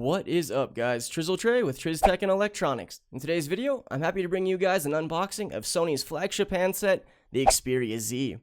What is up, guys? TrizzTech with TrizzTech&Electronix. In today's video, I'm happy to bring you guys an unboxing of Sony's flagship handset, the Xperia Z.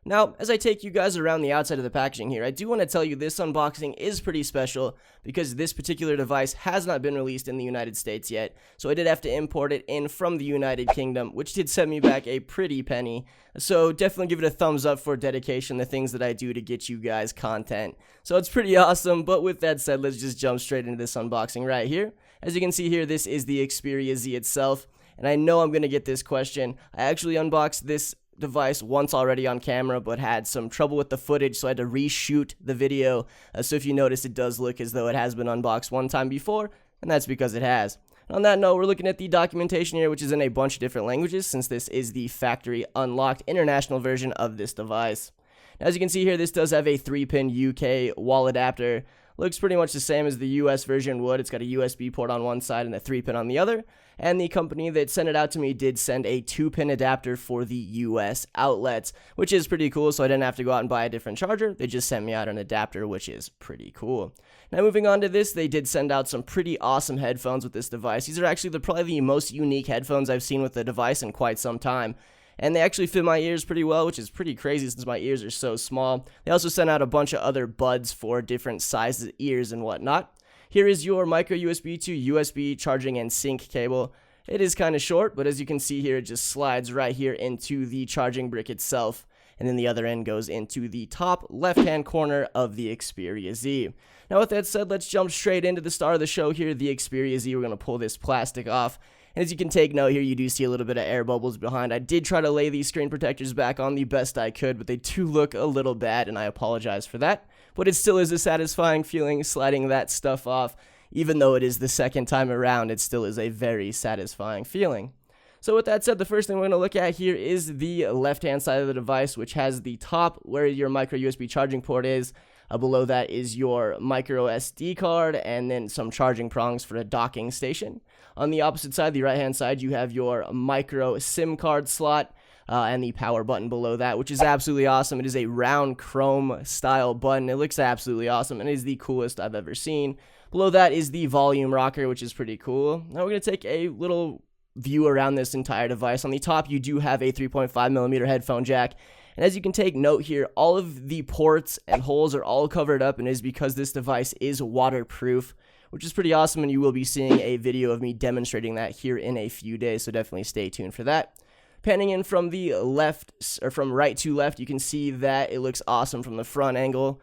Now, as I take you guys around the outside of the packaging here, I do want to tell you this unboxing is pretty special because this particular device has not been released in the United States yet, so I did have to import it in from the United Kingdom, which did set me back a pretty penny. So definitely give it a thumbs up for dedication, the things that I do to get you guys content. So it's pretty awesome, but with that said, let's just jump straight into this unboxing right here. As you can see here, this is the Xperia Z itself, and I know I'm going to get this question. I actually unboxed this device once already on camera, but had some trouble with the footage, so I had to reshoot the video. So if you notice, it does look as though it has been unboxed one time before, and that's because it has. On that note, we're looking at the documentation here, which is in a bunch of different languages, since this is the factory unlocked international version of this device. Now, as you can see here, this does have a 3-pin UK wall adapter. Looks pretty much the same as the US version would. It's got a USB port on one side and a 3-pin on the other. And the company that sent it out to me did send a 2-pin adapter for the US outlets, which is pretty cool, so I didn't have to go out and buy a different charger. They just sent me out an adapter, which is pretty cool. Now, moving on to this, they did send out some pretty awesome headphones with this device. These are actually probably the most unique headphones I've seen with the device in quite some time. And they actually fit my ears pretty well, which is pretty crazy since my ears are so small. They also sent out a bunch of other buds for different sizes, ears, and whatnot. Here is your micro USB to USB charging and sync cable. It is kind of short, but as you can see here, it just slides right here into the charging brick itself. And then the other end goes into the top left-hand corner of the Xperia Z. Now, with that said, let's jump straight into the star of the show here, the Xperia Z. We're going to pull this plastic off. And as you can take note here, you do see a little bit of air bubbles behind. I did try to lay these screen protectors back on the best I could, but they do look a little bad, and I apologize for that. But it still is a satisfying feeling sliding that stuff off. Even though it is the second time around, it still is a very satisfying feeling. So with that said, the first thing we're going to look at here is the left-hand side of the device, which has the top where your micro USB charging port is. Below that is your micro SD card and then some charging prongs for a docking station. On the opposite side, the right-hand side, you have your micro SIM card slot and the power button below that, which is absolutely awesome. It is a round chrome style button. It looks absolutely awesome and is the coolest I've ever seen. Below that is the volume rocker, which is pretty cool. Now we're going to take a little view around this entire device. On the top, you do have a 3.5mm headphone jack. And as you can take note here, all of the ports and holes are all covered up, and it is because this device is waterproof, which is pretty awesome, and you will be seeing a video of me demonstrating that here in a few days, so definitely stay tuned for that. Panning in from the left, or from right to left, you can see that it looks awesome from the front angle.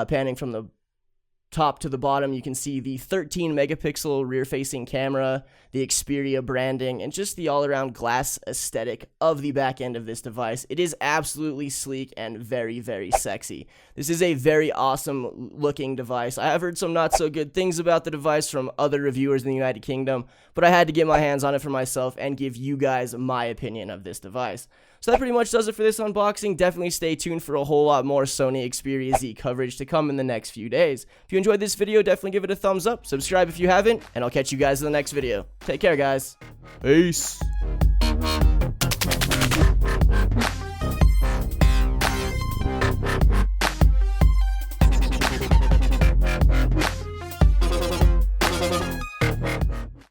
Panning from the top to the bottom, you can see the 13 megapixel rear-facing camera, the Xperia branding, and just the all-around glass aesthetic of the back end of this device. It is absolutely sleek and very, very sexy. This is a very awesome looking device. I have heard some not so good things about the device from other reviewers in the United Kingdom, but I had to get my hands on it for myself and give you guys my opinion of this device. So that pretty much does it for this unboxing. Definitely stay tuned for a whole lot more Sony Xperia Z coverage to come in the next few days. If you enjoyed this video, definitely give it a thumbs up, subscribe if you haven't, and I'll catch you guys in the next video. Take care, guys. Peace.